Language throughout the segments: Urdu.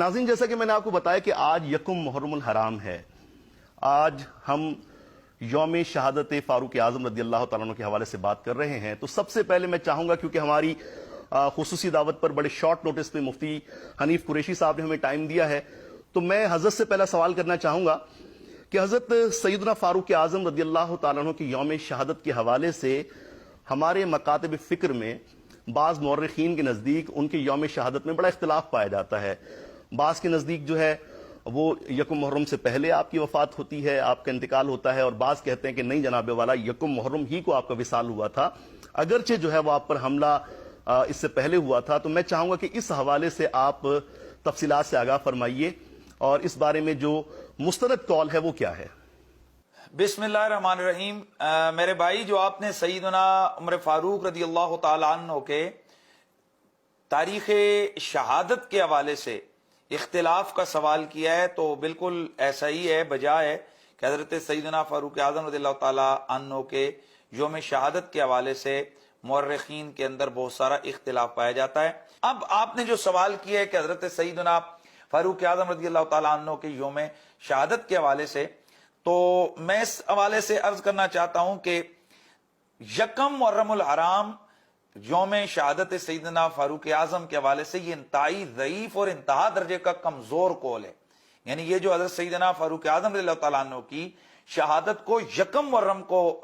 ناظرین، جیسا کہ میں نے آپ کو بتایا کہ آج یکم محرم الحرام ہے. آج ہم یوم شہادت فاروق اعظم رضی اللہ تعالیٰ عنہ کے حوالے سے بات کر رہے ہیں. تو سب سے پہلے میں چاہوں گا، کیونکہ ہماری خصوصی دعوت پر بڑے شارٹ نوٹس پہ مفتی حنیف قریشی صاحب نے ہمیں ٹائم دیا ہے، تو میں حضرت سے پہلا سوال کرنا چاہوں گا کہ حضرت سیدنا فاروق اعظم رضی اللہ تعالیٰ عنہ کی یوم شہادت کے حوالے سے ہمارے مکاتب فکر میں بعض مورخین کے نزدیک ان کے یوم شہادت میں بڑا اختلاف پایا جاتا ہے. بعض کے نزدیک جو ہے وہ یکم محرم سے پہلے آپ کی وفات ہوتی ہے، آپ کا انتقال ہوتا ہے، اور بعض کہتے ہیں کہ نہیں جناب والا، یکم محرم ہی کو آپ کا وصال ہوا تھا، اگرچہ جو ہے وہ آپ پر حملہ اس سے پہلے ہوا تھا. تو میں چاہوں گا کہ اس حوالے سے آپ تفصیلات سے آگاہ فرمائیے اور اس بارے میں جو مستند قول ہے وہ کیا ہے. بسم اللہ الرحمن الرحیم. میرے بھائی، جو آپ نے سیدنا عمر فاروق رضی اللہ تعالیٰ عنہ کے تاریخ شہادت کے حوالے سے اختلاف کا سوال کیا ہے، تو بالکل ایسا ہی ہے، بجائے کہ حضرت سیدنا فاروق اعظم رضی اللہ تعالیٰ عنہ کے یوم شہادت کے حوالے سے مورخین کے اندر بہت سارا اختلاف پایا جاتا ہے. اب آپ نے جو سوال کیا ہے کہ حضرت سیدنا فاروق اعظم رضی اللہ تعالیٰ عنہ کے یوم شہادت کے حوالے سے، تو میں اس حوالے سے عرض کرنا چاہتا ہوں کہ یکم محرم الحرام یوم شہادت سیدنا فاروق اعظم کے حوالے سے یہ انتہائی ضعیف اور انتہا درجے کا کمزور قول ہے. یعنی یہ جو حضرت سیدنا فاروق اعظم رضی اللہ تعالیٰ عنہ کی شہادت کو یکم محرم کو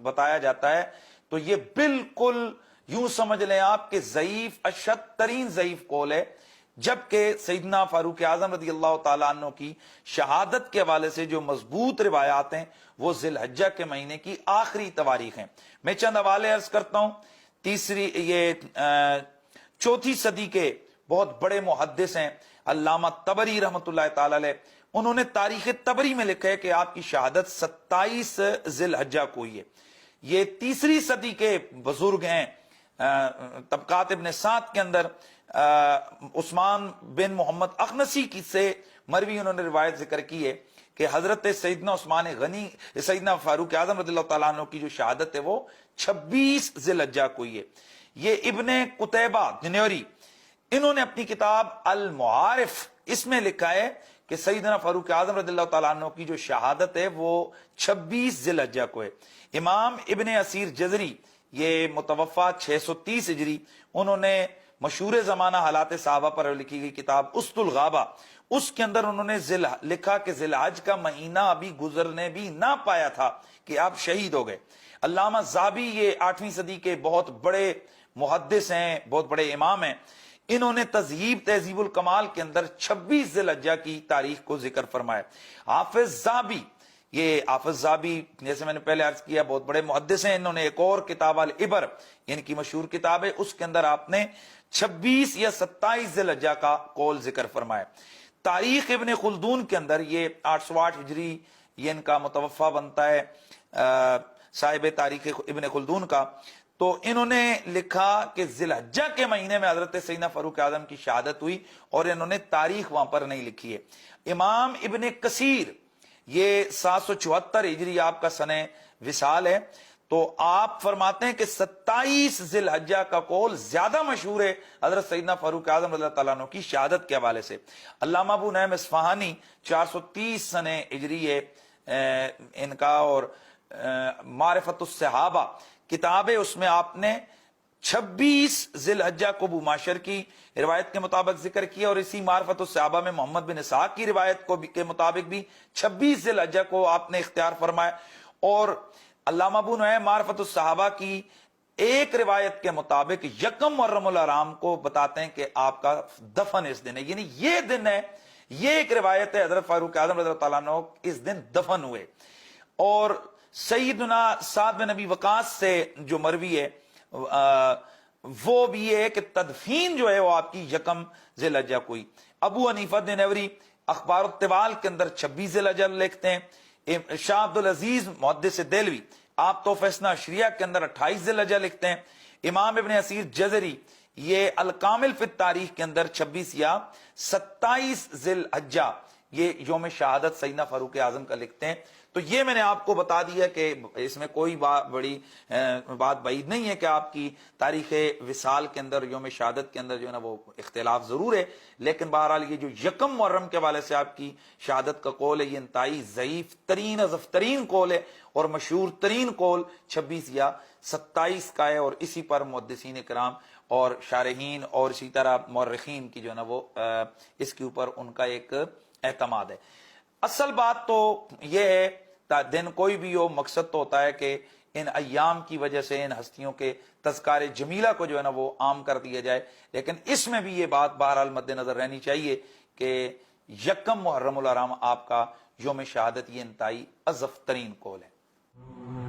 بتایا جاتا ہے، تو یہ بالکل یوں سمجھ لیں آپ کہ ضعیف، اشد ترین ضعیف قول ہے. جبکہ سیدنا فاروق اعظم رضی اللہ تعالیٰ عنہ کی شہادت کے حوالے سے جو مضبوط روایات ہیں وہ ذی الحجہ کے مہینے کی آخری تواریخ ہیں. میں چند حوالے عرض کرتا ہوں. چوتھی صدی کے بہت بڑے محدث ہیں علامہ طبری رحمۃ اللہ تعالی علیہ، انہوں نے تاریخ طبری میں لکھا ہے کہ آپ کی شہادت 27 ذی الحجہ کو ہوئی ہے. یہ تیسری صدی کے بزرگ ہیں. طبقات ابن سعد کے اندر عثمان بن محمد اخنسی کی سے مروی انہوں نے روایت ذکر کی ہے کہ حضرت سیدنا عثمان غنی سیدنا فاروق اعظم رضی اللہ تعالیٰ عنہ کی جو شہادت ہے وہ 26 ذی الحجہ کو ہوئی ہے. یہ ابن قتیبہ جنیوری، انہوں نے اپنی کتاب المعارف اس میں لکھا ہے کہ سیدنا فاروق اعظم رضی اللہ تعالیٰ عنہ کی جو شہادت ہے وہ 26 ذی الحجہ کو ہے. امام ابن اسیر جزری، یہ متوفا 630 ہجری، انہوں نے مشہور زمانہ حالات صحابہ پر لکھی گئی کتاب اسد الغابہ، اس کے اندر انہوں نے لکھا کہ ذی الحج کا مہینہ ابھی گزرنے بھی نہ پایا تھا کہ آپ شہید ہو گئے. علامہ ذہبی، یہ 8ویں صدی کے بہت بڑے محدث ہیں، بہت بڑے امام ہیں، انہوں نے تہذیب الکمال کے اندر 26 ذی الحجہ کی تاریخ کو ذکر فرمایا. حافظ ذہبی، یہ حافظ ذہبی جیسے میں نے پہلے عرض کیا بہت بڑے محدث ہیں، انہوں نے ایک اور کتاب العبر، ان کی مشہور کتاب ہے، اس کے اندر آپ نے 26 یا 27 ذی الحجہ کا قول ذکر فرمایا. تاریخ ابن خلدون کے اندر، یہ 808 ہجری یہ ان کا متوفا بنتا ہے، صاحب تاریخ ابن خلدون کا، تو انہوں نے لکھا کہ ذی الحجہ کے مہینے میں حضرت سیدنا فاروق اعظم کی شہادت ہوئی، اور انہوں نے تاریخ وہاں پر نہیں لکھی ہے. امام ابن کثیر، یہ 774 ہجری آپ کا سن وصال ہے، تو آپ فرماتے ہیں کہ 27 ذی الحجہ کا قول زیادہ مشہور ہے حضرت سیدنا فاروق اعظم رضی اللہ تعالیٰ عنہ کی شہادت کے حوالے سے. علامہ ابو نعیم اصفہانی 430 سن ہجری ہے ان کا، اور معرفت الصحابہ کتاب ہے، اس میں آپ نے 26 ذی الحجہ کو ابو معشر کی روایت کے مطابق ذکر کیا، اور اسی معرفت الصحابہ میں محمد بن اسحاق کی روایت کے مطابق بھی 26 ذی الحجہ کو آپ نے اختیار فرمایا. اور علامہ ابو نعیم معرفت الصحابہ کی ایک روایت کے مطابق یکم محرم الحرام کو بتاتے ہیں کہ آپ کا دفن اس دن ہے. یعنی یہ دن ہے، یہ ایک روایت ہے حضرت فاروق اعظم رضی اللہ تعالیٰ عنہ اس دن دفن ہوئے. اور سیدنا سعد بن ابی وقاص سے جو مروی ہے وہ بھی یہ ہے کہ تدفین جو ہے وہ آپ کی یکم ذی الحجہ کو ہوئی. ابو حنیفہ دینوری اخبار الطوال کے اندر 26 ذی الحجہ لکھتے ہیں. شاہ عبد العزیز محدث دہلوی، آپ تحفہ اثنا عشریہ کے اندر 28 ذی الحجہ لکھتے ہیں. امام ابن اسیر جزری، یہ الکامل فی التاریخ کے اندر 26 یا 27 ذی الحجہ یہ یوم شہادت سیدنا فاروق اعظم کا لکھتے ہیں. تو یہ میں نے آپ کو بتا دیا کہ اس میں کوئی بڑی بات بعید نہیں ہے کہ آپ کی تاریخ وصال کے اندر یوم شہادت کے اندر جو ہے نا وہ اختلاف ضرور ہے، لیکن بہرحال یہ جو یکم محرم کے حوالے سے آپ کی شہادت کا قول ہے یہ انتہائی ضعیف ترین اضف ترین قول ہے، اور مشہور ترین قول 26 یا 27 کا ہے، اور اسی پر محدثین کرام اور شارحین اور اسی طرح مورخین کی جو ہے نا وہ اس کے اوپر ان کا ایک اعتماد ہے۔ اصل بات تو یہ ہے دن کوئی بھی ہو، مقصد تو ہوتا ہے کہ ان ایام کی وجہ سے ان ہستیوں کے تذکار جمیلہ کو جو ہے نا وہ عام کر دیا جائے، لیکن اس میں بھی یہ بات بہرحال مد نظر رہنی چاہیے کہ یکم محرم الحرام آپ کا یوم شہادت یہ انتہائی اضف ترین قول ہے۔